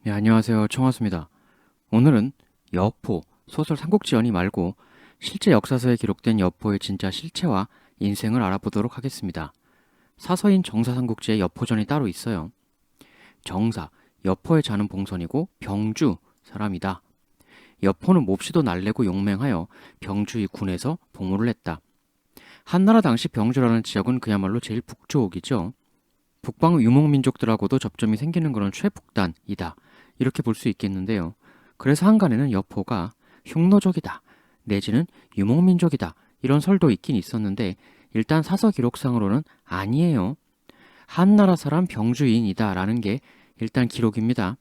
네, 안녕하세요. 청하수입니다. 오늘은 여포, 소설 삼국지 연의 말고 실제 역사서에 기록된 여포의 진짜 실체와 인생을 알아보도록 하겠습니다. 사서인 정사삼국지에 여포전이 따로 있어요. 정사, 여포의 자는 봉선이고 병주, 사람이다. 여포는 몹시도 날래고 용맹하여 병주의 군에서 복무를 했다. 한나라 당시 병주라는 지역은 그야말로 제일 북쪽이죠. 북방 유목민족들하고도 접점이 생기는 그런 최북단이다. 이렇게 볼 수 있겠는데요. 그래서 한간에는 여포가 흉노족이다, 내지는 유목민족이다, 이런 설도 있긴 있었는데 일단 사서 기록상으로는 아니에요. 한나라 사람 병주인이다 라는 게 일단 기록입니다.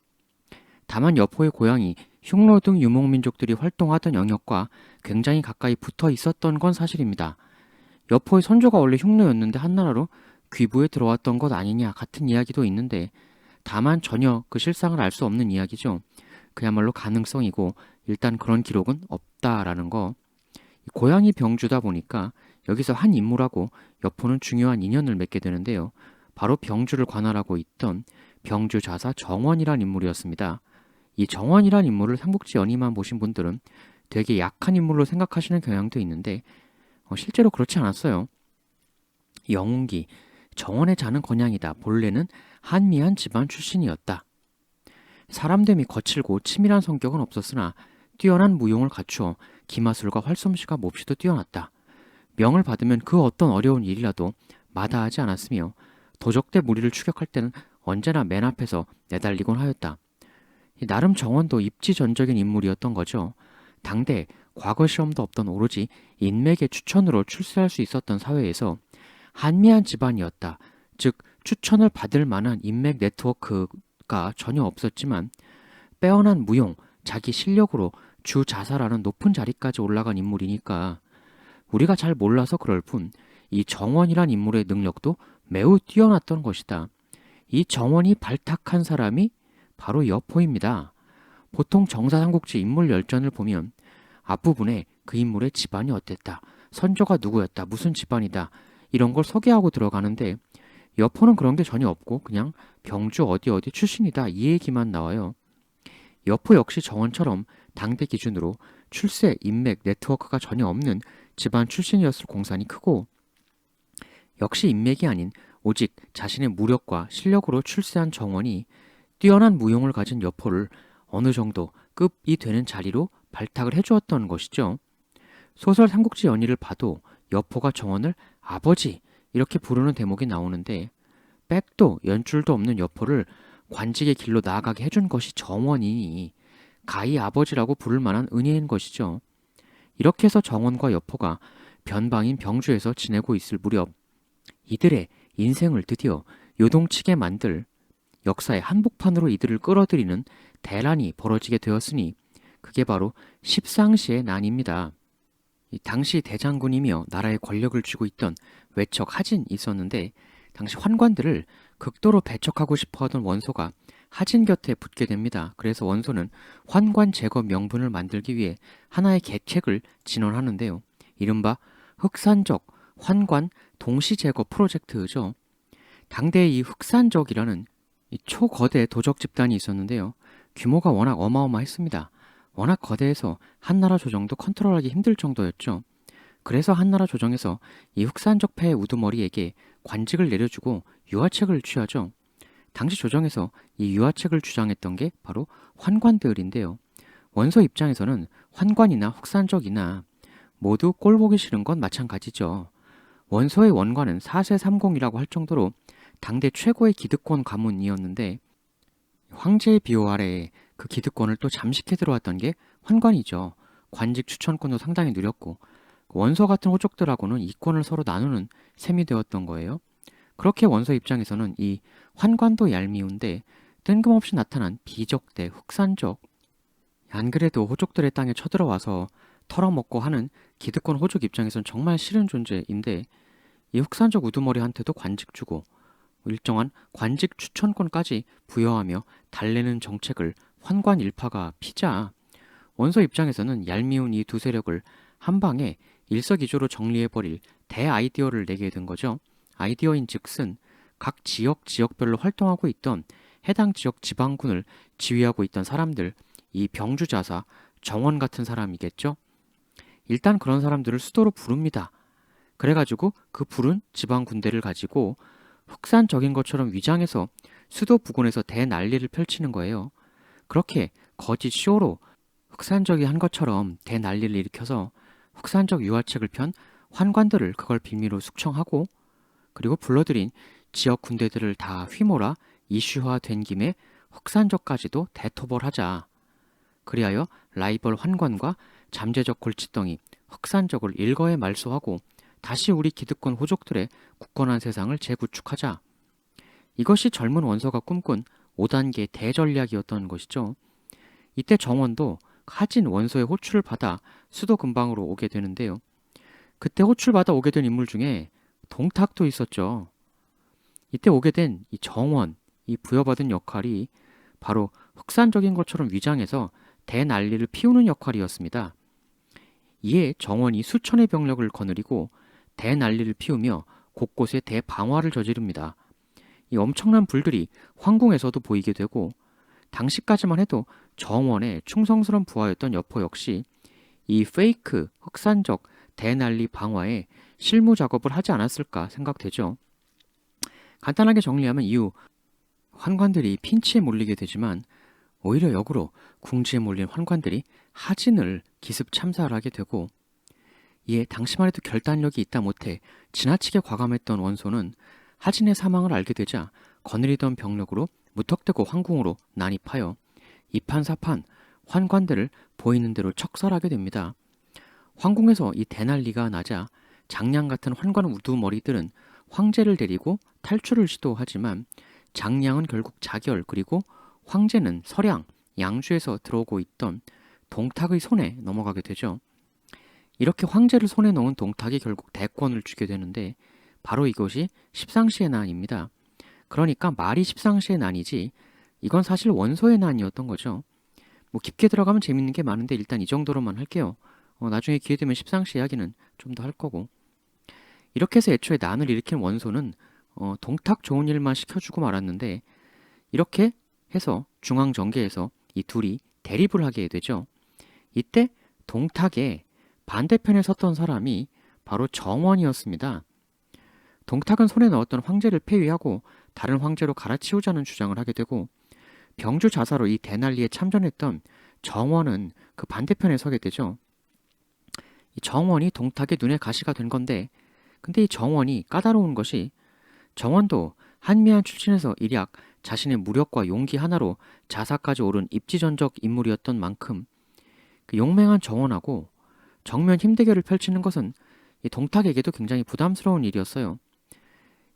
다만 여포의 고향이 흉노 등 유목민족들이 활동하던 영역과 굉장히 가까이 붙어 있었던 건 사실입니다. 여포의 선조가 원래 흉노였는데 한나라로 귀부에 들어왔던 것 아니냐 같은 이야기도 있는데 다만 전혀 그 실상을 알 수 없는 이야기죠. 그야말로 가능성이고 일단 그런 기록은 없다라는 거. 고향이 병주다 보니까 여기서 한 인물하고 여포는 중요한 인연을 맺게 되는데요. 바로 병주를 관할하고 있던 병주 자사 정원이란 인물이었습니다. 이 정원이란 인물을 삼국지 연의만 보신 분들은 되게 약한 인물로 생각하시는 경향도 있는데 실제로 그렇지 않았어요. 영웅기, 정원의 자는 건양이다. 본래는 한미한 집안 출신이었다. 사람됨이 거칠고 치밀한 성격은 없었으나 뛰어난 무용을 갖추어 기마술과 활솜씨가 몹시도 뛰어났다. 명을 받으면 그 어떤 어려운 일이라도 마다하지 않았으며 도적대 무리를 추격할 때는 언제나 맨 앞에서 내달리곤 하였다. 나름 정원도 입지전적인 인물이었던 거죠. 당대 과거 시험도 없던 오로지 인맥의 추천으로 출세할 수 있었던 사회에서 한미한 집안이었다. 즉 추천을 받을 만한 인맥 네트워크가 전혀 없었지만 빼어난 무용, 자기 실력으로 주 자사라는 높은 자리까지 올라간 인물이니까 우리가 잘 몰라서 그럴 뿐 이 정원이란 인물의 능력도 매우 뛰어났던 것이다. 이 정원이 발탁한 사람이 바로 여포입니다. 보통 정사삼국지 인물 열전을 보면 앞부분에 그 인물의 집안이 어땠다, 선조가 누구였다, 무슨 집안이다 이런 걸 소개하고 들어가는데 여포는 그런 게 전혀 없고 그냥 병주 어디 어디 출신이다 이 얘기만 나와요. 여포 역시 정원처럼 당대 기준으로 출세, 인맥, 네트워크가 전혀 없는 집안 출신이었을 공산이 크고 역시 인맥이 아닌 오직 자신의 무력과 실력으로 출세한 정원이 뛰어난 무용을 가진 여포를 어느 정도 급이 되는 자리로 발탁을 해주었던 것이죠. 소설 삼국지 연의를 봐도 여포가 정원을 아버지 이렇게 부르는 대목이 나오는데 백도 연줄도 없는 여포를 관직의 길로 나아가게 해준 것이 정원이니 가히 아버지라고 부를 만한 은혜인 것이죠. 이렇게 해서 정원과 여포가 변방인 병주에서 지내고 있을 무렵 이들의 인생을 드디어 요동치게 만들 역사의 한복판으로 이들을 끌어들이는 대란이 벌어지게 되었으니 그게 바로 십상시의 난입니다. 당시 대장군이며 나라의 권력을 쥐고 있던 외척 하진이 있었는데 당시 환관들을 극도로 배척하고 싶어하던 원소가 하진 곁에 붙게 됩니다. 그래서 원소는 환관 제거 명분을 만들기 위해 하나의 계책을 진언하는데요. 이른바 흑산적 환관 동시 제거 프로젝트죠. 당대의 이 흑산적이라는 이 초거대 도적 집단이 있었는데요. 규모가 워낙 어마어마했습니다. 워낙 거대해서 한나라 조정도 컨트롤하기 힘들 정도였죠. 그래서 한나라 조정에서 이 흑산적 패의 우두머리에게 관직을 내려주고 유화책을 취하죠. 당시 조정에서 이 유화책을 주장했던 게 바로 환관들인데요. 원소 입장에서는 환관이나 흑산적이나 모두 꼴보기 싫은 건 마찬가지죠. 원소의 원관은 4세 30이라고 할 정도로 당대 최고의 기득권 가문이었는데 황제의 비호 아래에 그 기득권을 또 잠식해 들어왔던 게 환관이죠. 관직 추천권도 상당히 누렸고 원소 같은 호족들하고는 이권을 서로 나누는 셈이 되었던 거예요. 그렇게 원소 입장에서는 이 환관도 얄미운데 뜬금없이 나타난 비적대 흑산적, 안 그래도 호족들의 땅에 쳐들어와서 털어먹고 하는 기득권 호족 입장에서는 정말 싫은 존재인데 이 흑산적 우두머리한테도 관직 주고 일정한 관직 추천권까지 부여하며 달래는 정책을 환관 일파가 피자 원소 입장에서는 얄미운 이 두 세력을 한 방에 일석이조로 정리해버릴 대아이디어를 내게 된 거죠. 아이디어인 즉슨 각 지역별로 활동하고 있던 해당 지역 지방군을 지휘하고 있던 사람들, 이 병주자사, 정원 같은 사람이겠죠. 일단 그런 사람들을 수도로 부릅니다. 그래가지고 그 부른 지방 군대를 가지고 흑산적인 것처럼 위장해서 수도 부근에서 대난리를 펼치는 거예요. 그렇게 거짓 쇼로 흑산적이 한 것처럼 대난리를 일으켜서 흑산적 유화책을 편 환관들을 그걸 빌미로 숙청하고, 그리고 불러들인 지역 군대들을 다 휘몰아 이슈화된 김에 흑산적까지도 대토벌하자. 그리하여 라이벌 환관과 잠재적 골칫덩이 흑산적을 일거에 말소하고 다시 우리 기득권 호족들의 굳건한 세상을 재구축하자. 이것이 젊은 원서가 꿈꾼 5단계 대전략이었던 것이죠. 이때 정원도 하진 원서의 호출을 받아 수도 근방으로 오게 되는데요. 그때 호출받아 오게 된 인물 중에 동탁도 있었죠. 이때 오게 된 이 정원, 이 부여받은 역할이 바로 흑산적인 것처럼 위장해서 대난리를 피우는 역할이었습니다. 이에 정원이 수천의 병력을 거느리고 대난리를 피우며 곳곳에 대방화를 저지릅니다. 이 엄청난 불들이 황궁에서도 보이게 되고, 당시까지만 해도 정원의 충성스러운 부하였던 여포 역시 이 페이크 흑산적 대난리 방화에 실무 작업을 하지 않았을까 생각되죠. 간단하게 정리하면 이후 환관들이 핀치에 몰리게 되지만 오히려 역으로 궁지에 몰린 환관들이 하진을 기습 참사를 하게 되고, 이에 당시만 해도 결단력이 있다 못해 지나치게 과감했던 원소는 하진의 사망을 알게 되자 거느리던 병력으로 무턱대고 황궁으로 난입하여 이판사판 환관들을 보이는 대로 척살하게 됩니다. 황궁에서 이 대난리가 나자 장량 같은 환관 우두머리들은 황제를 데리고 탈출을 시도하지만 장량은 결국 자결, 그리고 황제는 서량, 양주에서 들어오고 있던 동탁의 손에 넘어가게 되죠. 이렇게 황제를 손에 넣은 동탁이 결국 대권을 주게 되는데 바로 이것이 십상시의 난입니다. 그러니까 말이 십상시의 난이지 이건 사실 원소의 난이었던 거죠. 뭐 깊게 들어가면 재밌는 게 많은데 일단 이 정도로만 할게요. 나중에 기회 되면 십상시 이야기는 좀 더 할 거고. 이렇게 해서 애초에 난을 일으킨 원소는 동탁 좋은 일만 시켜주고 말았는데, 이렇게 해서 중앙정계에서 이 둘이 대립을 하게 되죠. 이때 동탁의 반대편에 섰던 사람이 바로 정원이었습니다. 동탁은 손에 넣었던 황제를 폐위하고 다른 황제로 갈아치우자는 주장을 하게 되고, 병주 자사로 이 대난리에 참전했던 정원은 그 반대편에 서게 되죠. 이 정원이 동탁의 눈에 가시가 된 건데, 근데 이 정원이 까다로운 것이 정원도 한미한 출신에서 일약 자신의 무력과 용기 하나로 자사까지 오른 입지전적 인물이었던 만큼 그 용맹한 정원하고 정면 힘대결을 펼치는 것은 이 동탁에게도 굉장히 부담스러운 일이었어요.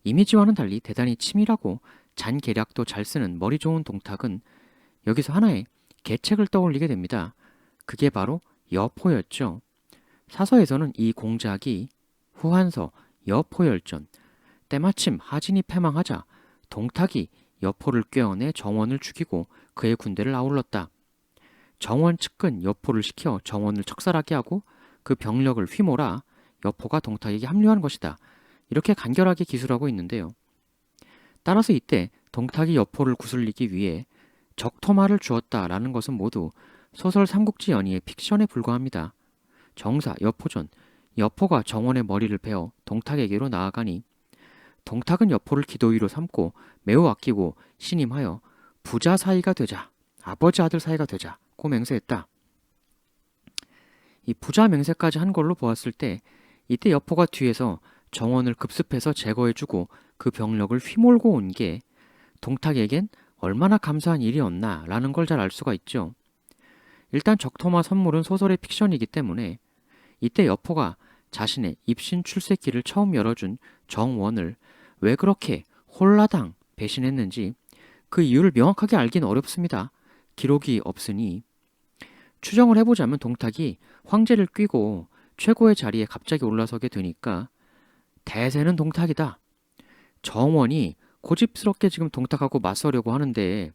이미지와는 달리 대단히 치밀하고 잔계략도 잘 쓰는 머리 좋은 동탁은 여기서 하나의 계책을 떠올리게 됩니다. 그게 바로 여포였죠. 사서에서는 이 공작이 후한서 여포열전, 때마침 하진이 패망하자 동탁이 여포를 꿰어내 정원을 죽이고 그의 군대를 아울렀다. 정원 측근 여포를 시켜 정원을 척살하게 하고 그 병력을 휘몰아 여포가 동탁에게 합류한 것이다. 이렇게 간결하게 기술하고 있는데요. 따라서 이때 동탁이 여포를 구슬리기 위해 적토마를 주었다라는 것은 모두 소설 삼국지 연의의 픽션에 불과합니다. 정사, 여포전, 여포가 정원의 머리를 베어 동탁에게로 나아가니 동탁은 여포를 기도위로 삼고 매우 아끼고 신임하여 부자 사이가 되자, 아버지 아들 사이가 되자고 맹세했다. 이 부자 맹세까지 한 걸로 보았을 때 이때 여포가 뒤에서 정원을 급습해서 제거해주고 그 병력을 휘몰고 온 게 동탁에겐 얼마나 감사한 일이었나라는 걸 잘 알 수가 있죠. 일단 적토마 선물은 소설의 픽션이기 때문에 이때 여포가 자신의 입신 출세길을 처음 열어준 정원을 왜 그렇게 홀라당 배신했는지 그 이유를 명확하게 알긴 어렵습니다. 기록이 없으니. 추정을 해보자면 동탁이 황제를 뀌고 최고의 자리에 갑자기 올라서게 되니까 대세는 동탁이다. 정원이 고집스럽게 지금 동탁하고 맞서려고 하는데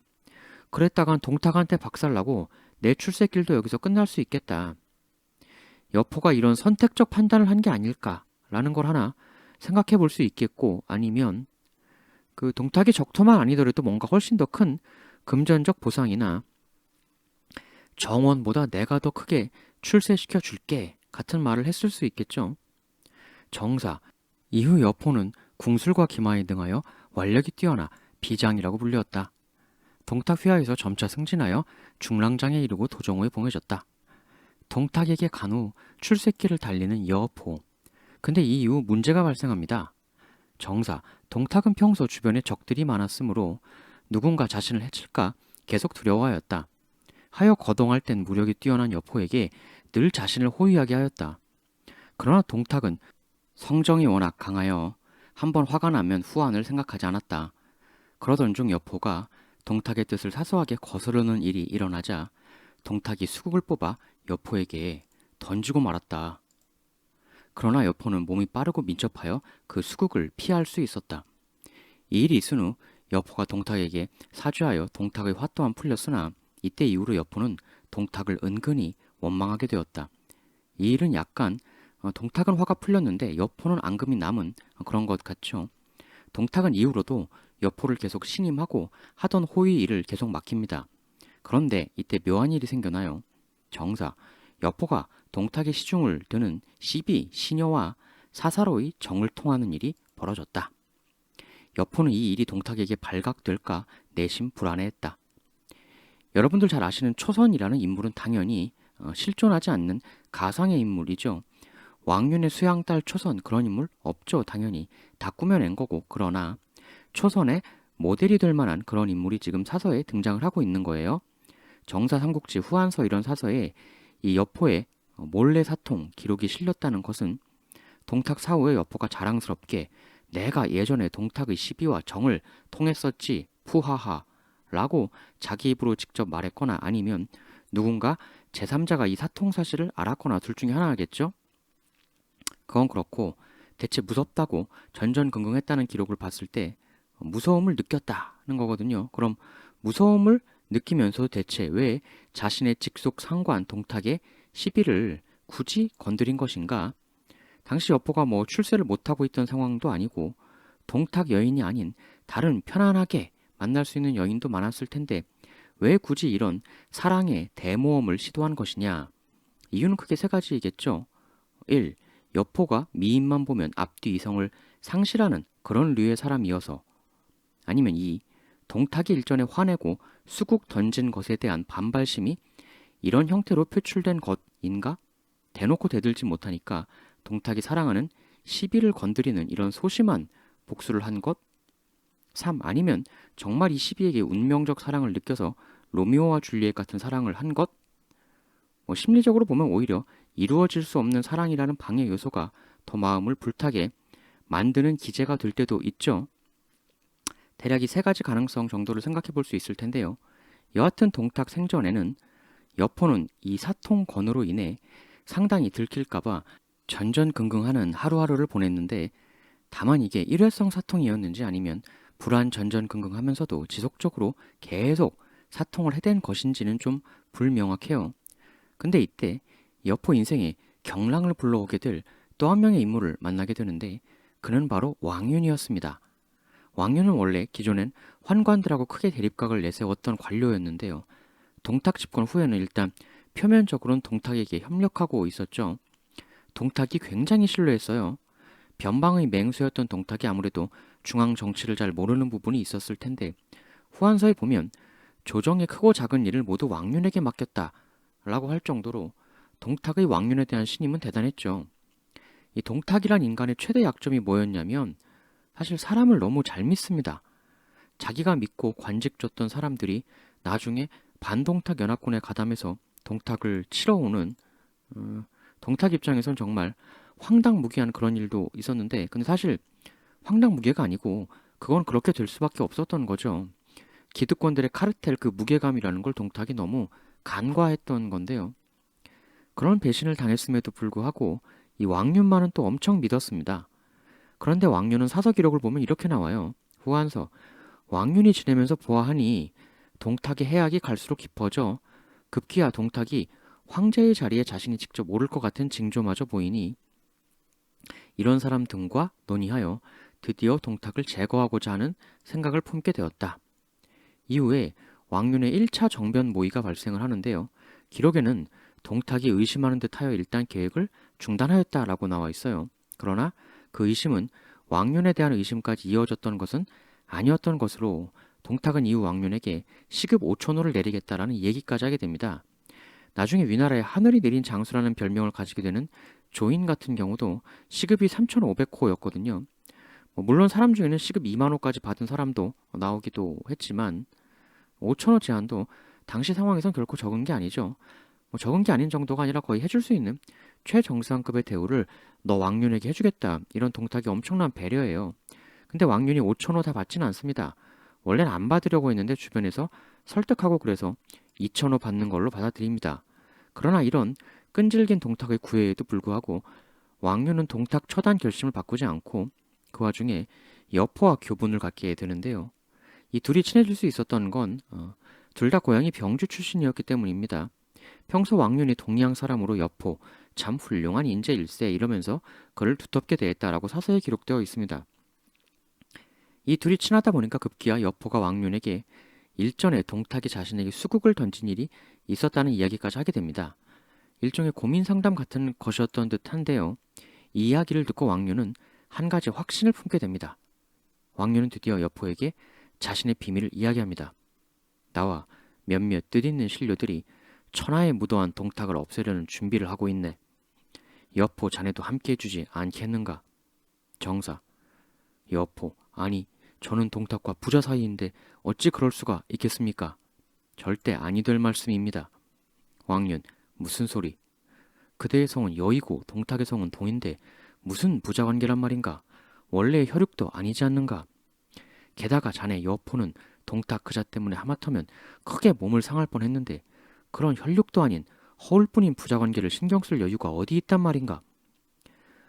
그랬다간 동탁한테 박살나고 내 출세길도 여기서 끝날 수 있겠다. 여포가 이런 선택적 판단을 한 게 아닐까라는 걸 하나 생각해 볼 수 있겠고, 아니면 그 동탁이 적토만 아니더라도 뭔가 훨씬 더 큰 금전적 보상이나 정원보다 내가 더 크게 출세시켜 줄게 같은 말을 했을 수 있겠죠. 정사, 이후 여포는 궁술과 기마에 등하여 완력이 뛰어나 비장이라고 불리었다. 동탁 휘하에서 점차 승진하여 중랑장에 이르고 도정호에 봉해졌다. 동탁에게 간 후 출세길을 달리는 여포. 근데 이 이후 문제가 발생합니다. 정사, 동탁은 평소 주변에 적들이 많았으므로 누군가 자신을 해칠까 계속 두려워하였다. 하여 거동할 땐 무력이 뛰어난 여포에게 늘 자신을 호위하게 하였다. 그러나 동탁은 성정이 워낙 강하여 한번 화가 나면 후한을 생각하지 않았다. 그러던 중 여포가 동탁의 뜻을 사소하게 거스르는 일이 일어나자 동탁이 수국을 뽑아 여포에게 던지고 말았다. 그러나 여포는 몸이 빠르고 민첩하여 그 수국을 피할 수 있었다. 이 일이 있은 후 여포가 동탁에게 사죄하여 동탁의 화 또한 풀렸으나 이때 이후로 여포는 동탁을 은근히 원망하게 되었다. 이 일은 약간 동탁은 화가 풀렸는데 여포는 앙금이 남은 그런 것 같죠. 동탁은 이후로도 여포를 계속 신임하고 하던 호위 일을 계속 맡깁니다. 그런데 이때 묘한 일이 생겨나요. 정사, 여포가 동탁의 시중을 드는 시비, 시녀와 사사로이 정을 통하는 일이 벌어졌다. 여포는 이 일이 동탁에게 발각될까 내심 불안해했다. 여러분들 잘 아시는 초선이라는 인물은 당연히 실존하지 않는 가상의 인물이죠. 왕윤의 수양딸 초선 그런 인물 없죠. 당연히 다 꾸며낸 거고. 그러나 초선의 모델이 될 만한 그런 인물이 지금 사서에 등장을 하고 있는 거예요. 정사 삼국지 후한서 이런 사서에 이 여포의 몰래 사통 기록이 실렸다는 것은 동탁 사후에 여포가 자랑스럽게 내가 예전에 동탁의 시비와 정을 통했었지 푸하하 라고 자기 입으로 직접 말했거나 아니면 누군가 제3자가 이 사통 사실을 알았거나 둘 중에 하나겠죠? 그건 그렇고 대체 무섭다고 전전긍긍했다는 기록을 봤을 때 무서움을 느꼈다는 거거든요. 그럼 무서움을 느끼면서 대체 왜 자신의 직속 상관 동탁의 시비를 굳이 건드린 것인가? 당시 여포가 뭐 출세를 못하고 있던 상황도 아니고 동탁 여인이 아닌 다른 편안하게 만날 수 있는 여인도 많았을 텐데 왜 굳이 이런 사랑의 대모험을 시도한 것이냐? 이유는 크게 세 가지이겠죠. 1. 여포가 미인만 보면 앞뒤 이성을 상실하는 그런 류의 사람이어서 아니면 2. 동탁이 일전에 화내고 수국 던진 것에 대한 반발심이 이런 형태로 표출된 것인가? 대놓고 대들지 못하니까 동탁이 사랑하는 시비를 건드리는 이런 소심한 복수를 한 것? 3. 아니면 정말 이 시비에게 운명적 사랑을 느껴서 로미오와 줄리엣 같은 사랑을 한 것? 심리적으로 보면 오히려 이루어질 수 없는 사랑이라는 방해 요소가 더 마음을 불타게 만드는 기제가 될 때도 있죠. 대략 이 세 가지 가능성 정도를 생각해 볼 수 있을 텐데요. 여하튼 동탁 생전에는 여포는 이 사통건으로 인해 상당히 들킬까봐 전전긍긍하는 하루하루를 보냈는데 다만 이게 일회성 사통이었는지 아니면 불안 전전긍긍하면서도 지속적으로 계속 사통을 해댄 것인지는 좀 불명확해요. 근데 이때 여포 인생에 경랑을 불러오게 될 또 한 명의 인물을 만나게 되는데 그는 바로 왕윤이었습니다. 왕윤은 원래 기존엔 환관들하고 크게 대립각을 내세웠던 관료였는데요. 동탁 집권 후에는 일단 표면적으로는 동탁에게 협력하고 있었죠. 동탁이 굉장히 신뢰했어요. 변방의 맹수였던 동탁이 아무래도 중앙 정치를 잘 모르는 부분이 있었을 텐데 후한서에 보면 조정의 크고 작은 일을 모두 왕윤에게 맡겼다 라고 할 정도로 동탁의 왕윤에 대한 신임은 대단했죠. 이 동탁이란 인간의 최대 약점이 뭐였냐면 사실 사람을 너무 잘 믿습니다. 자기가 믿고 관직 줬던 사람들이 나중에 반동탁 연합군에 가담해서 동탁을 치러오는 동탁 입장에선 정말 황당무계한 그런 일도 있었는데 근데 사실 황당무계가 아니고 그건 그렇게 될 수밖에 없었던 거죠. 기득권들의 카르텔 그 무게감이라는 걸 동탁이 너무 간과했던 건데요. 그런 배신을 당했음에도 불구하고 이 왕윤만은 또 엄청 믿었습니다. 그런데 왕윤은 사서 기록을 보면 이렇게 나와요. 후한서 왕윤이 지내면서 보아하니 동탁의 해악이 갈수록 깊어져 급기야 동탁이 황제의 자리에 자신이 직접 오를 것 같은 징조마저 보이니 이런 사람 등과 논의하여 드디어 동탁을 제거하고자 하는 생각을 품게 되었다. 이후에 왕윤의 1차 정변 모의가 발생을 하는데요. 기록에는 동탁이 의심하는 듯하여 일단 계획을 중단하였다라고 나와 있어요. 그러나 그 의심은 왕윤에 대한 의심까지 이어졌던 것은 아니었던 것으로 동탁은 이후 왕윤에게 시급 5천호를 내리겠다라는 얘기까지 하게 됩니다. 나중에 위나라에 하늘이 내린 장수라는 별명을 가지게 되는 조인 같은 경우도 시급이 3,500호였거든요. 물론 사람 중에는 시급 2만 호까지 받은 사람도 나오기도 했지만 5천호 제한도 당시 상황에선 결코 적은 게 아니죠. 적은 게 아닌 정도가 아니라 거의 해줄 수 있는 최정상급의 대우를 너 왕윤에게 해주겠다. 이런 동탁이 엄청난 배려예요. 근데 왕윤이 5천호 다 받지는 않습니다. 원래는 안 받으려고 했는데 주변에서 설득하고 그래서 2천호 받는 걸로 받아들입니다. 그러나 이런 끈질긴 동탁의 구애에도 불구하고 왕윤은 동탁 처단 결심을 바꾸지 않고 그 와중에 여포와 교분을 갖게 되는데요. 이 둘이 친해질 수 있었던 건 둘 다 고향이 병주 출신이었기 때문입니다. 평소 왕윤이 동양 사람으로 여포, 참 훌륭한 인재일세 이러면서 그를 두텁게 대했다라고 사서에 기록되어 있습니다. 이 둘이 친하다 보니까 급기야 여포가 왕윤에게 일전에 동탁이 자신에게 수국을 던진 일이 있었다는 이야기까지 하게 됩니다. 일종의 고민 상담 같은 것이었던 듯한데요. 이 이야기를 듣고 왕윤은 한 가지 확신을 품게 됩니다. 왕윤은 드디어 여포에게 자신의 비밀을 이야기합니다. 나와 몇몇 뜻있는 신료들이 천하에 묻어한 동탁을 없애려는 준비를 하고 있네. 여포 자네도 함께 해주지 않겠는가? 정사. 여포, 아니 저는 동탁과 부자 사이인데 어찌 그럴 수가 있겠습니까? 절대 아니 될 말씀입니다. 왕윤, 무슨 소리? 그대의 성은 여이고 동탁의 성은 동인데 무슨 부자 관계란 말인가? 원래의 혈육도 아니지 않는가? 게다가 자네 여포는 동탁 그자 때문에 하마터면 크게 몸을 상할 뻔했는데 그런 혈육도 아닌 허울뿐인 부자 관계를 신경 쓸 여유가 어디 있단 말인가?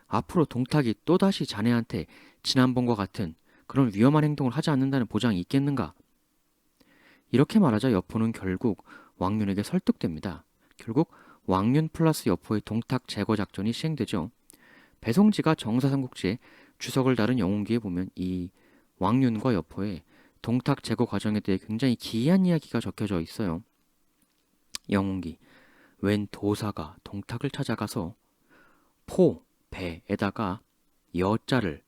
앞으로 동탁이 또다시 자네한테 지난번과 같은 그런 위험한 행동을 하지 않는다는 보장이 있겠는가? 이렇게 말하자 여포는 결국 왕윤에게 설득됩니다. 결국 왕윤 플러스 여포의 동탁 제거 작전이 시행되죠. 배송지가 정사삼국지에 주석을 다룬 영웅기에 보면 이 왕윤과 여포의 동탁 제거 과정에 대해 굉장히 기이한 이야기가 적혀져 있어요. 영웅기. 웬 도사가 동탁을 찾아가서 포, 배에다가 여자를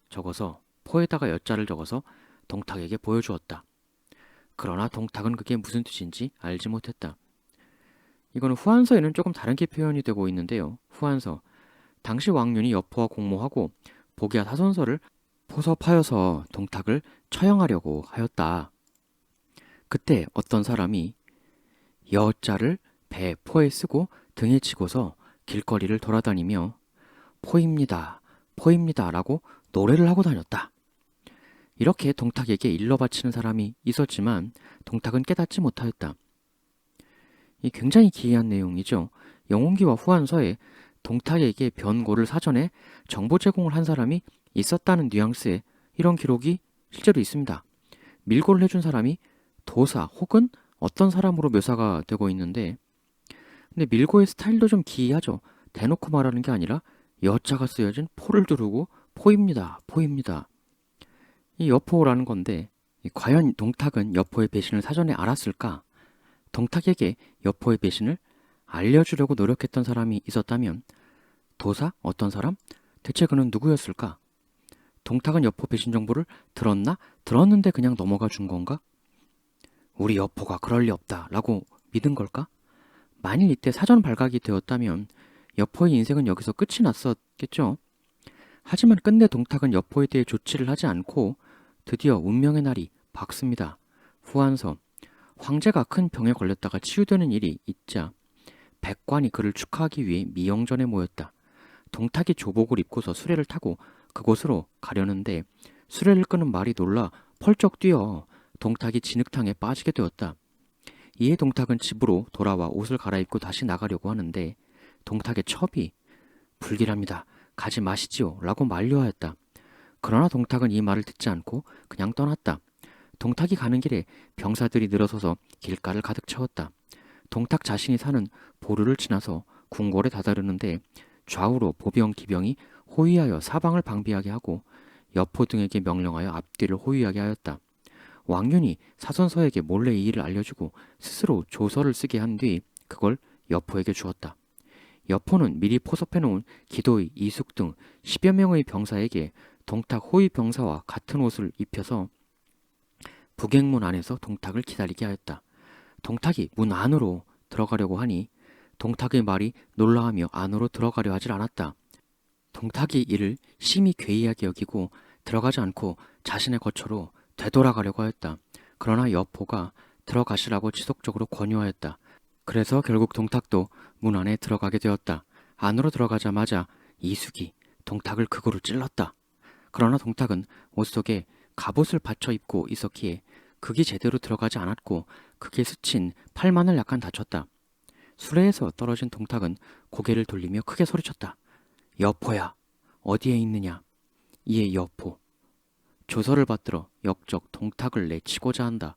적어서 포에다가 여자를 적어서 동탁에게 보여주었다. 그러나 동탁은 그게 무슨 뜻인지 알지 못했다. 이거는 후한서에는 조금 다르게 표현이 되고 있는데요. 후한서. 당시 왕윤이 여포와 공모하고 복야 사선서를 포섭하여서 동탁을 처형하려고 하였다. 그때 어떤 사람이 여자를 배 포에 쓰고 등에 치고서 길거리를 돌아다니며 포입니다, 포입니다 라고 노래를 하고 다녔다. 이렇게 동탁에게 일러 바치는 사람이 있었지만 동탁은 깨닫지 못하였다. 이 굉장히 기이한 내용이죠. 영웅기와 후한서에 동탁에게 변고를 사전에 정보 제공을 한 사람이 있었다는 뉘앙스의 이런 기록이 실제로 있습니다. 밀고를 해준 사람이 도사 혹은 어떤 사람으로 묘사가 되고 있는데 근데 밀고의 스타일도 좀 기이하죠. 대놓고 말하는 게 아니라 여자가 쓰여진 포를 두르고 포입니다, 포입니다. 이 여포라는 건데 과연 동탁은 여포의 배신을 사전에 알았을까? 동탁에게 여포의 배신을 알려주려고 노력했던 사람이 있었다면 도사? 어떤 사람? 대체 그는 누구였을까? 동탁은 여포 배신 정보를 들었나? 들었는데 그냥 넘어가 준 건가? 우리 여포가 그럴 리 없다 라고 믿은 걸까? 만일 이때 사전 발각이 되었다면 여포의 인생은 여기서 끝이 났었겠죠. 하지만 끝내 동탁은 여포에 대해 조치를 하지 않고 드디어 운명의 날이 밝습니다. 후한서. 황제가 큰 병에 걸렸다가 치유되는 일이 있자 백관이 그를 축하하기 위해 미영전에 모였다. 동탁이 조복을 입고서 수레를 타고 그곳으로 가려는데 수레를 끄는 말이 놀라 펄쩍 뛰어 동탁이 진흙탕에 빠지게 되었다. 이에 동탁은 집으로 돌아와 옷을 갈아입고 다시 나가려고 하는데 동탁의 첩이 불길합니다. 가지 마시지요 라고 만류하였다. 그러나 동탁은 이 말을 듣지 않고 그냥 떠났다. 동탁이 가는 길에 병사들이 늘어서서 길가를 가득 채웠다. 동탁 자신이 사는 보루를 지나서 궁궐에 다다르는데 좌우로 보병 기병이 호위하여 사방을 방비하게 하고 여포 등에게 명령하여 앞뒤를 호위하게 하였다. 왕윤이 사선서에게 몰래 이 일을 알려주고 스스로 조서를 쓰게 한 뒤 그걸 여포에게 주었다. 여포는 미리 포섭해놓은 기도의, 이숙 등 10여 명의 병사에게 동탁 호위 병사와 같은 옷을 입혀서 북행문 안에서 동탁을 기다리게 하였다. 동탁이 문 안으로 들어가려고 하니 동탁의 말이 놀라하며 안으로 들어가려 하질 않았다. 동탁이 이를 심히 괴이하게 여기고 들어가지 않고 자신의 거처로 되돌아가려고 하였다. 그러나 여포가 들어가시라고 지속적으로 권유하였다. 그래서 결국 동탁도 문 안에 들어가게 되었다. 안으로 들어가자마자 이숙이 동탁을 극으로 찔렀다. 그러나 동탁은 옷 속에 갑옷을 받쳐 입고 있었기에 극이 제대로 들어가지 않았고 극에 스친 팔만을 약간 다쳤다. 수레에서 떨어진 동탁은 고개를 돌리며 크게 소리쳤다. 여포야, 어디에 있느냐? 이에 여포, 조서를 받들어 역적 동탁을 내치고자 한다.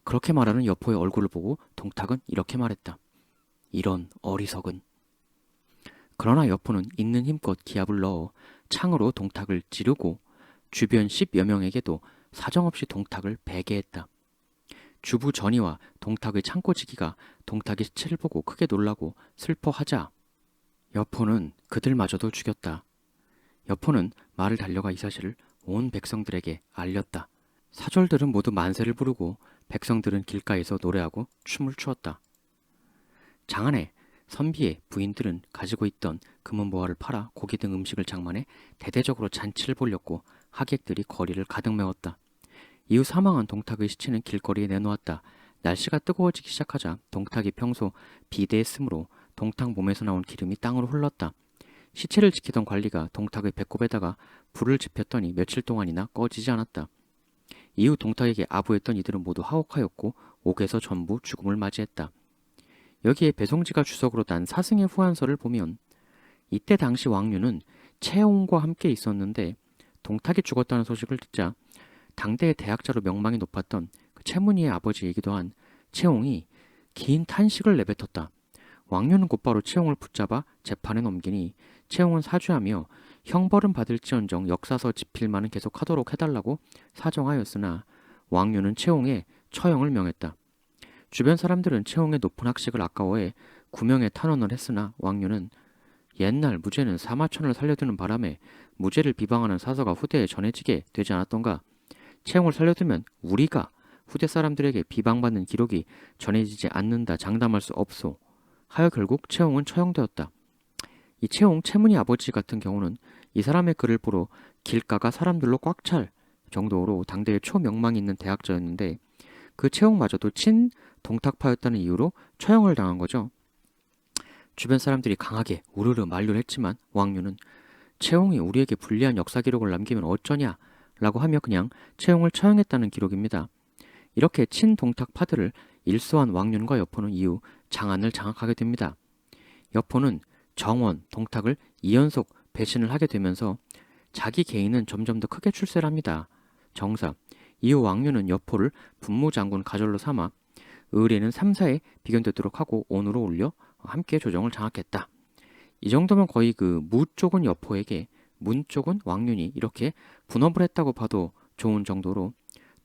그렇게 말하는 여포의 얼굴을 보고 동탁은 이렇게 말했다. 이런 어리석은. 그러나 여포는 있는 힘껏 기압을 넣어 창으로 동탁을 찌르고 주변 10여 명에게도 사정없이 동탁을 베게 했다. 주부 전이와 동탁의 창고지기가 동탁의 시체를 보고 크게 놀라고 슬퍼하자 여포는 그들마저도 죽였다. 여포는 말을 달려가 이 사실을 온 백성들에게 알렸다. 사절들은 모두 만세를 부르고 백성들은 길가에서 노래하고 춤을 추었다. 장안에 선비의 부인들은 가지고 있던 금은보화를 팔아 고기 등 음식을 장만해 대대적으로 잔치를 벌였고 하객들이 거리를 가득 메웠다. 이후 사망한 동탁의 시체는 길거리에 내놓았다. 날씨가 뜨거워지기 시작하자 동탁이 평소 비대했으므로 동탁 몸에서 나온 기름이 땅으로 흘렀다. 시체를 지키던 관리가 동탁의 배꼽에다가 불을 지폈더니 며칠 동안이나 꺼지지 않았다. 이후 동탁에게 아부했던 이들은 모두 하옥하였고 옥에서 전부 죽음을 맞이했다. 여기에 배송지가 주석으로 난 사승의 후한서를 보면 이때 당시 왕류는 채홍과 함께 있었는데 동탁이 죽었다는 소식을 듣자 당대의 대학자로 명망이 높았던 그 채문이의 아버지이기도 한 채홍이 긴 탄식을 내뱉었다. 왕류는 곧바로 채홍을 붙잡아 재판에 넘기니 채홍은 사죄하며 형벌은 받을지언정 역사서 집필만은 계속하도록 해달라고 사정하였으나 왕류는 채홍에 처형을 명했다. 주변 사람들은 채홍의 높은 학식을 아까워해 구명에 탄원을 했으나 왕류는 옛날 무죄는 사마천을 살려두는 바람에 무죄를 비방하는 사서가 후대에 전해지게 되지 않았던가. 채홍을 살려두면 우리가 후대 사람들에게 비방받는 기록이 전해지지 않는다 장담할 수 없소 하여 결국 채홍은 처형되었다. 이 채홍 채문이 아버지 같은 경우는 이 사람의 글을 보러 길가가 사람들로 꽉 찰 정도로 당대에 초명망이 있는 대학자였는데 그 채홍마저도 친 동탁파였다는 이유로 처형을 당한 거죠. 주변 사람들이 강하게 우르르 만류를 했지만 왕류는 채홍이 우리에게 불리한 역사 기록을 남기면 어쩌냐 라고 하며 그냥 채홍을 처형했다는 기록입니다. 이렇게 친동탁파들을 일소한 왕륜과 여포는 이후 장안을 장악하게 됩니다. 여포는 정원, 동탁을 2연속 배신을 하게 되면서 자기 개인은 점점 더 크게 출세를 합니다. 정사, 이후 왕륜은 여포를 분무장군 가절로 삼아 의뢰는 3사에 비견되도록 하고 온으로 올려 함께 조정을 장악했다. 이 정도면 거의 그 무 쪽은 여포에게 문 쪽은 왕륜이 이렇게 분업을 했다고 봐도 좋은 정도로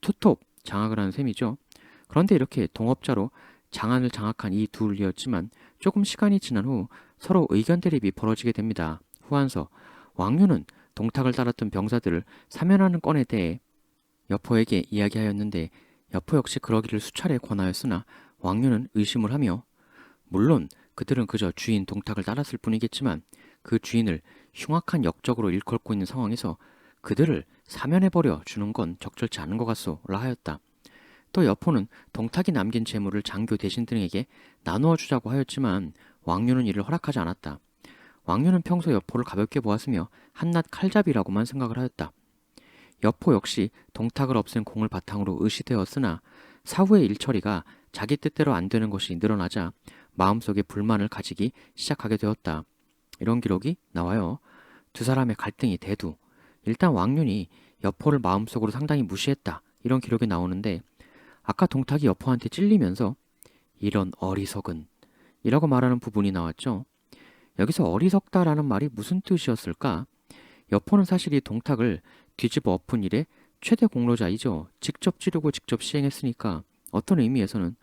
투톱 장악을 하는 셈이죠. 그런데 이렇게 동업자로 장안을 장악한 이 둘이었지만 조금 시간이 지난 후 서로 의견 대립이 벌어지게 됩니다. 후한서, 왕륜은 동탁을 따랐던 병사들을 사면하는 건에 대해 여포에게 이야기하였는데 여포 역시 그러기를 수차례 권하였으나 왕륜은 의심을 하며 물론 그들은 그저 주인 동탁을 따랐을 뿐이겠지만 그 주인을 흉악한 역적으로 일컬고 있는 상황에서 그들을 사면해버려 주는 건 적절치 않은 것 같소라 하였다. 또 여포는 동탁이 남긴 재물을 장교 대신들에게 나누어 주자고 하였지만 왕륜은 이를 허락하지 않았다. 왕륜은 평소 여포를 가볍게 보았으며 한낱 칼잡이라고만 생각을 하였다. 여포 역시 동탁을 없앤 공을 바탕으로 의시되었으나 사후의 일처리가 자기 뜻대로 안 되는 것이 늘어나자 마음속에 불만을 가지기 시작하게 되었다. 이런 기록이 나와요. 두 사람의 갈등이 대두. 일단 왕륜이 여포를 마음속으로 상당히 무시했다. 이런 기록이 나오는데 아까 동탁이 여포한테 찔리면서 이런 어리석은 이라고 말하는 부분이 나왔죠. 여기서 어리석다라는 말이 무슨 뜻이었을까? 여포는 사실 이 동탁을 뒤집어 엎은 일의 최대 공로자이죠. 직접 찌르고 직접 시행했으니까 어떤 의미에서는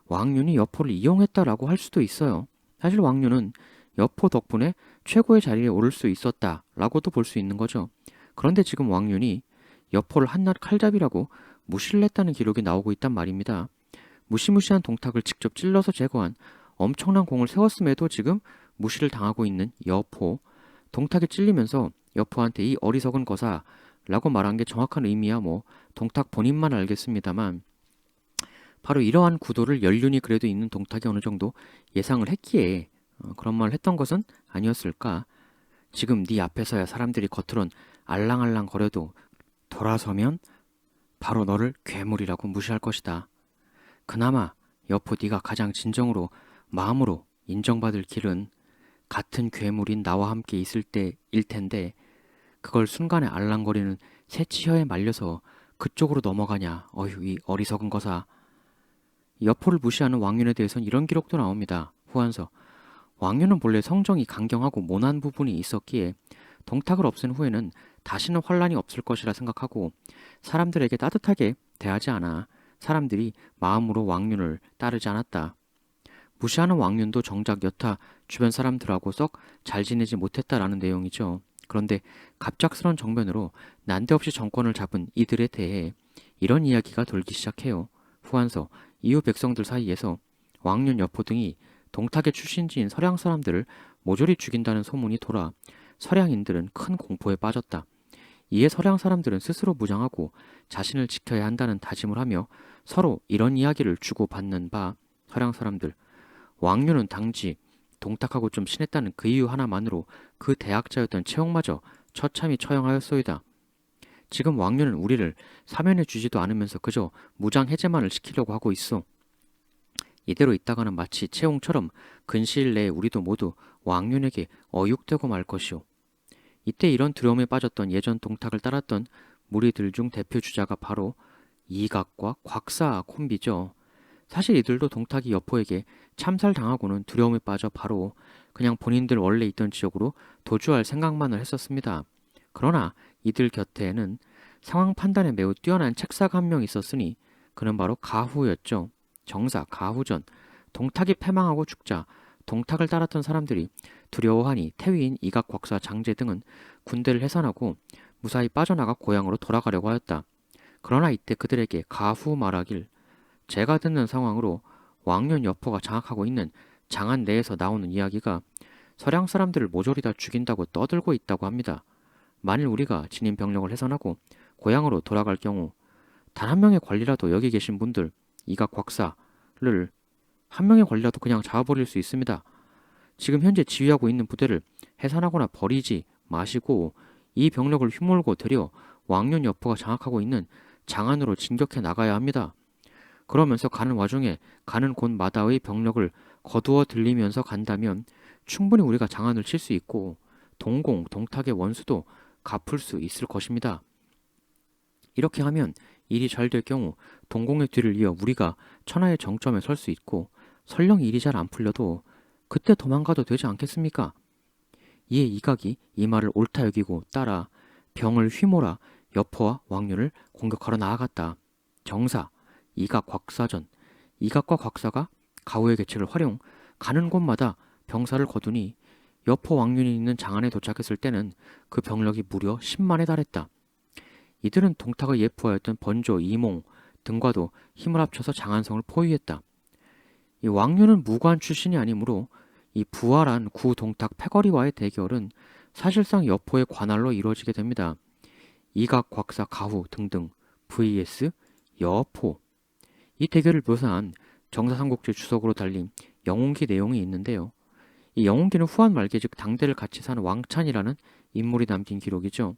왕윤이 여포를 이용했다라고 할 수도 있어요. 사실 왕윤은 여포 덕분에 최고의 자리에 오를 수 있었다라고도 볼 수 있는 거죠. 그런데 지금 왕윤이 여포를 한낱 칼잡이라고 무시를 했다는 기록이 나오고 있단 말입니다. 무시무시한 동탁을 직접 찔러서 제거한 엄청난 공을 세웠음에도 지금 무시를 당하고 있는 여포. 동탁에 찔리면서 여포한테 이 어리석은 거사라고 말한 게 정확한 의미야 뭐 동탁 본인만 알겠습니다만, 바로 이러한 구도를 연륜이 그래도 있는 동탁이 어느 정도 예상을 했기에 그런 말을 했던 것은 아니었을까. 지금 네 앞에서야 사람들이 겉으론 알랑알랑 거려도 돌아서면 바로 너를 괴물이라고 무시할 것이다. 그나마 여포 네가 가장 진정으로 마음으로 인정받을 길은 같은 괴물인 나와 함께 있을 때일 텐데, 그걸 순간에 알랑거리는 새치혀에 말려서 그쪽으로 넘어가냐. 어휴, 이 어리석은 거사. 여포를 무시하는 왕윤에 대해서는 이런 기록도 나옵니다. 후한서. 왕윤은 본래 성정이 강경하고 모난 부분이 있었기에 동탁을 없앤 후에는 다시는 환란이 없을 것이라 생각하고 사람들에게 따뜻하게 대하지 않아 사람들이 마음으로 왕윤을 따르지 않았다. 무시하는 왕윤도 정작 여타 주변 사람들하고 썩 잘 지내지 못했다라는 내용이죠. 그런데 갑작스런 정변으로 난데없이 정권을 잡은 이들에 대해 이런 이야기가 돌기 시작해요. 후한서. 이후 백성들 사이에서 왕윤 여포 등이 동탁의 출신지인 서량 사람들을 모조리 죽인다는 소문이 돌아 서량인들은 큰 공포에 빠졌다. 이에 서량 사람들은 스스로 무장하고 자신을 지켜야 한다는 다짐을 하며 서로 이런 이야기를 주고받는 바, 서량 사람들, 왕윤은 당시 동탁하고 좀 친했다는 그 이유 하나만으로 그 대학자였던 채용마저 처참히 처형하였소이다. 지금 왕윤은 우리를 사면해 주지도 않으면서 그저 무장 해제만을 시키려고 하고 있어. 이대로 있다가는 마치 채용처럼 근시일 내에 우리도 모두 왕윤에게 어육되고 말 것이오. 이때 이런 두려움에 빠졌던 예전 동탁을 따랐던 무리들 중 대표 주자가 바로 이각과 곽사 콤비죠. 사실 이들도 동탁이 여포에게 참살당하고는 두려움에 빠져 바로 그냥 본인들 원래 있던 지역으로 도주할 생각만을 했었습니다. 그러나 이들 곁에는 상황 판단에 매우 뛰어난 책사가 한 명 있었으니 그는 바로 가후였죠. 정사 가후전. 동탁이 패망하고 죽자 동탁을 따랐던 사람들이 두려워하니 태위인 이각 곽사 장제 등은 군대를 해산하고 무사히 빠져나가 고향으로 돌아가려고 하였다. 그러나 이때 그들에게 가후 말하길, 제가 듣는 상황으로 왕년 여포가 장악하고 있는 장안 내에서 나오는 이야기가 서량 사람들을 모조리 다 죽인다고 떠들고 있다고 합니다. 만일 우리가 진인 병력을 해산하고 고향으로 돌아갈 경우 단 한 명의 관리라도 여기 계신 분들 이각 곽사를 한 명의 관리라도 그냥 잡아버릴 수 있습니다. 지금 현재 지휘하고 있는 부대를 해산하거나 버리지 마시고 이 병력을 휘몰고 들여 왕년 여포가 장악하고 있는 장안으로 진격해 나가야 합니다. 그러면서 가는 와중에 가는 곳마다의 병력을 거두어 들리면서 간다면 충분히 우리가 장안을 칠 수 있고 동공, 동탁의 원수도 갚을 수 있을 것입니다. 이렇게 하면 일이 잘 될 경우 동공의 뒤를 이어 우리가 천하의 정점에 설 수 있고 설령 일이 잘 안 풀려도 그때 도망가도 되지 않겠습니까? 이에 이각이 이 말을 옳다 여기고 따라 병을 휘몰아 여포와 왕윤을 공격하러 나아갔다. 정사, 이각 곽사전. 이각과 곽사가 가후의 계책을 활용 가는 곳마다 병사를 거두니 여포 왕윤이 있는 장안에 도착했을 때는 그 병력이 무려 10만에 달했다. 이들은 동탁의 예포하였던 번조, 이몽 등과도 힘을 합쳐서 장안성을 포위했다. 이 왕윤은 무관 출신이 아니므로 이 부활한 구동탁 패거리와의 대결은 사실상 여포의 관할로 이루어지게 됩니다. 이각, 곽사, 가후 등등 vs 여포. 이 대결을 묘사한 정사삼국지 주석으로 달린 영웅기 내용이 있는데요. 이 영웅기는 후한 말기 즉 당대를 같이 사는 왕찬이라는 인물이 남긴 기록이죠.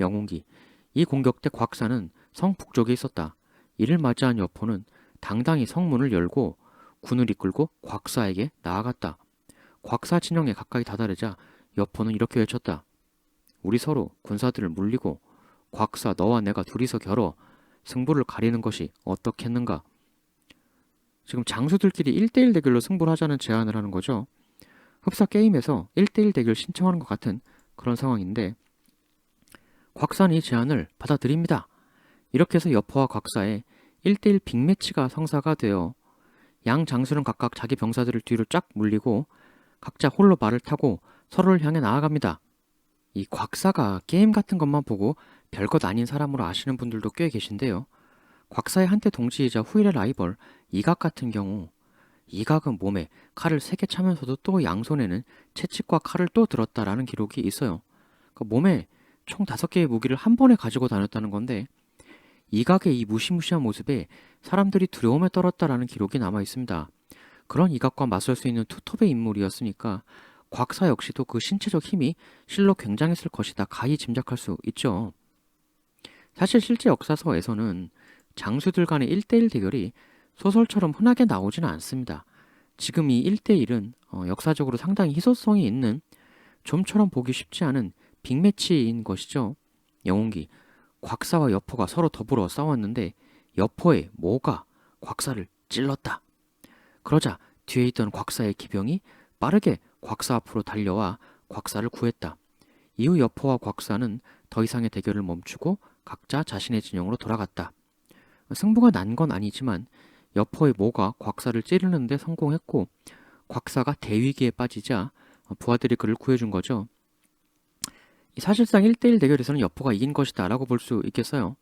영웅기. 이 공격 때 곽사는 성 북쪽에 있었다. 이를 맞이한 여포는 당당히 성문을 열고 군을 이끌고 곽사에게 나아갔다. 곽사 진영에 가까이 다다르자 여포는 이렇게 외쳤다. 우리 서로 군사들을 물리고 곽사 너와 내가 둘이서 겨뤄 승부를 가리는 것이 어떻겠는가. 지금 장수들끼리 1대1 대결로 승부를 하자는 제안을 하는 거죠. 흡사 게임에서 1대1 대결 신청하는 것 같은 그런 상황인데 곽사는 이 제안을 받아들입니다. 이렇게 해서 여포와 곽사의 1대1 빅매치가 성사가 되어 양 장수는 각각 자기 병사들을 뒤로 쫙 물리고 각자 홀로 말을 타고 서로를 향해 나아갑니다. 이 곽사가 게임 같은 것만 보고 별것 아닌 사람으로 아시는 분들도 꽤 계신데요. 곽사의 한때 동지이자 후일의 라이벌 이각 같은 경우, 이각은 몸에 칼을 3개 차면서도 또 양손에는 채찍과 칼을 또 들었다라는 기록이 있어요. 그러니까 몸에 총 5개의 무기를 한 번에 가지고 다녔다는 건데, 이각의 이 무시무시한 모습에 사람들이 두려움에 떨었다라는 기록이 남아 있습니다. 그런 이각과 맞설 수 있는 투톱의 인물이었으니까 곽사 역시도 그 신체적 힘이 실로 굉장했을 것이다 가히 짐작할 수 있죠. 사실 실제 역사서에서는 장수들 간의 1대1 대결이 소설처럼 흔하게 나오지는 않습니다. 지금 이 1대1은 역사적으로 상당히 희소성이 있는, 좀처럼 보기 쉽지 않은 빅매치인 것이죠. 영웅기 곽사와 여포가 서로 더불어 싸웠는데 여포의 모가 곽사를 찔렀다. 그러자 뒤에 있던 곽사의 기병이 빠르게 곽사 앞으로 달려와 곽사를 구했다. 이후 여포와 곽사는 더 이상의 대결을 멈추고 각자 자신의 진영으로 돌아갔다. 승부가 난 건 아니지만 여포의 모가 곽사를 찌르는 데 성공했고 곽사가 대위기에 빠지자 부하들이 그를 구해준 거죠. 사실상 1대1 대결에서는 여포가 이긴 것이다 라고 볼 수 있겠어요.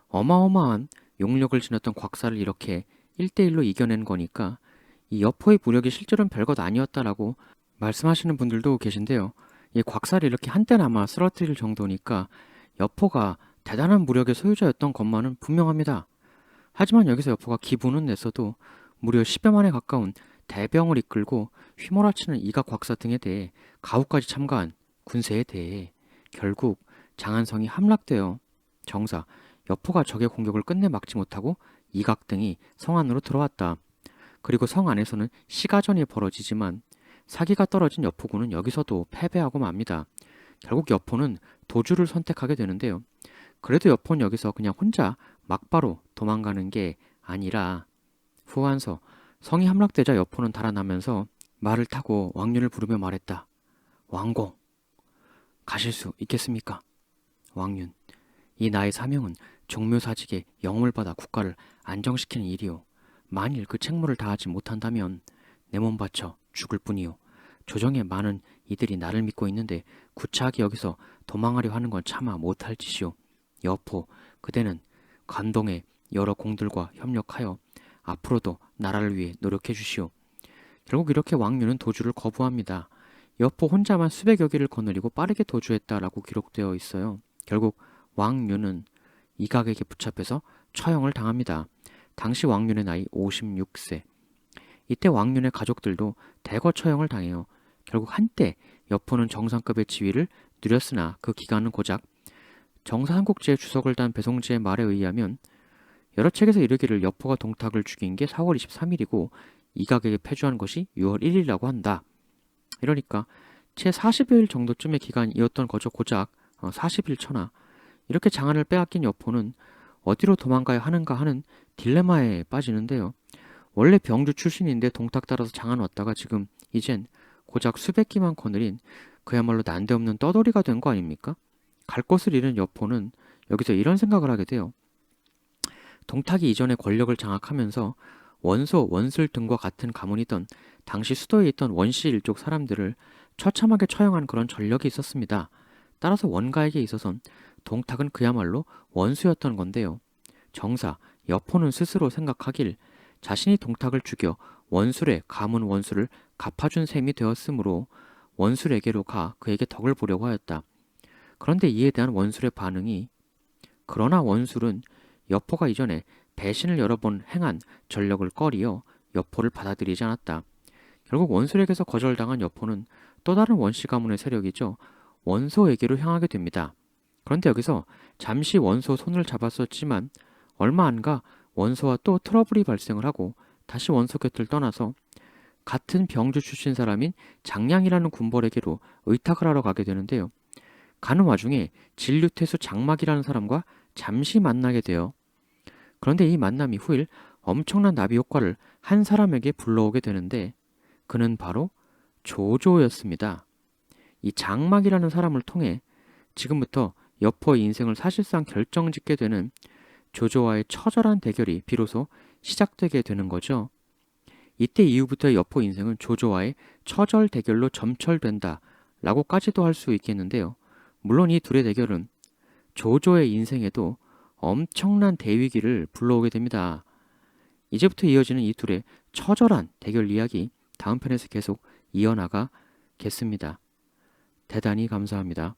어마어마한 용력을 지녔던 곽사를 이렇게 1대1로 이겨낸 거니까 이 여포의 무력이 실제로는 별것 아니었다라고 말씀하시는 분들도 계신데요. 이 곽사를 이렇게 한때나마 쓰러뜨릴 정도니까 여포가 대단한 무력의 소유자였던 것만은 분명합니다. 하지만 여기서 여포가 기분은 냈어도 무려 10여 만에 가까운 대병을 이끌고 휘몰아치는 이각 곽사 등에 대해 가후까지 참가한 군세에 대해 결국 장안성이 함락되어 정사 여포가 적의 공격을 끝내 막지 못하고 이각 등이 성 안으로 들어왔다. 그리고 성 안에서는 시가전이 벌어지지만 사기가 떨어진 여포군은 여기서도 패배하고 맙니다. 결국 여포는 도주를 선택하게 되는데요. 그래도 여포는 여기서 그냥 혼자 막바로 도망가는 게 아니라 후한서 성이 함락되자 여포는 달아나면서 말을 타고 왕윤을 부르며 말했다. 왕공, 가실 수 있겠습니까? 왕윤, 이 나의 사명은 종묘사직에 영웅을 받아 국가를 안정시키는 일이오. 만일 그 책무를 다하지 못한다면 내 몸 바쳐 죽을 뿐이오. 조정에 많은 이들이 나를 믿고 있는데 구차하게 여기서 도망하려 하는 건 차마 못할 짓이오. 여포, 그대는 관동의 여러 공들과 협력하여 앞으로도 나라를 위해 노력해 주시오. 결국 이렇게 왕윤은 도주를 거부합니다. 여포 혼자만 수백여 길을 거느리고 빠르게 도주했다라고 기록되어 있어요. 결국 왕윤은 이각에게 붙잡혀서 처형을 당합니다. 당시 왕윤의 나이 56세. 이때 왕윤의 가족들도 대거 처형을 당해요. 결국 한때 여포는 정상급의 지위를 누렸으나 그 기간은 고작 정사삼국지의 주석을 단 배송지의 말에 의하면 여러 책에서 이르기를 여포가 동탁을 죽인 게 4월 23일이고 이각에게 패주한 것이 6월 1일이라고 한다. 이러니까 채 40여일 정도쯤의 기간이었던 거죠. 고작 40일 처나. 이렇게 장안을 빼앗긴 여포는 어디로 도망가야 하는가 하는 딜레마에 빠지는데요. 원래 병주 출신인데 동탁 따라서 장안 왔다가 지금 이젠 고작 수백 기만 거느린 그야말로 난데없는 떠돌이가 된 거 아닙니까? 갈 곳을 잃은 여포는 여기서 이런 생각을 하게 돼요. 동탁이 이전에 권력을 장악하면서 원소, 원술 등과 같은 가문이던 당시 수도에 있던 원씨 일족 사람들을 처참하게 처형한 그런 전력이 있었습니다. 따라서 원가에게 있어선 동탁은 그야말로 원수였던 건데요. 정사, 여포는 스스로 생각하길 자신이 동탁을 죽여 원술의 가문 원수를 갚아준 셈이 되었으므로 원술에게로 가 그에게 덕을 보려고 하였다. 그런데 이에 대한 원술의 반응이, 그러나 원술은 여포가 이전에 배신을 여러 번 행한 전력을 꺼리어 여포를 받아들이지 않았다. 결국 원술에게서 거절당한 여포는 또 다른 원씨 가문의 세력이죠. 원소에게로 향하게 됩니다. 그런데 여기서 잠시 원소 손을 잡았었지만 얼마 안 가 원소와 또 트러블이 발생을 하고 다시 원소 곁을 떠나서 같은 병주 출신 사람인 장량이라는 군벌에게로 의탁을 하러 가게 되는데요. 가는 와중에 진류태수 장막이라는 사람과 잠시 만나게 돼요. 그런데 이 만남이 후일 엄청난 나비 효과를 한 사람에게 불러오게 되는데 그는 바로 조조였습니다. 이 장막이라는 사람을 통해 지금부터 여포의 인생을 사실상 결정짓게 되는 조조와의 처절한 대결이 비로소 시작되게 되는 거죠. 이때 이후부터 여포 인생은 조조와의 처절 대결로 점철된다 라고까지도 할 수 있겠는데요. 물론 이 둘의 대결은 조조의 인생에도 엄청난 대위기를 불러오게 됩니다. 이제부터 이어지는 이 둘의 처절한 대결 이야기 다음 편에서 계속 이어나가겠습니다. 대단히 감사합니다.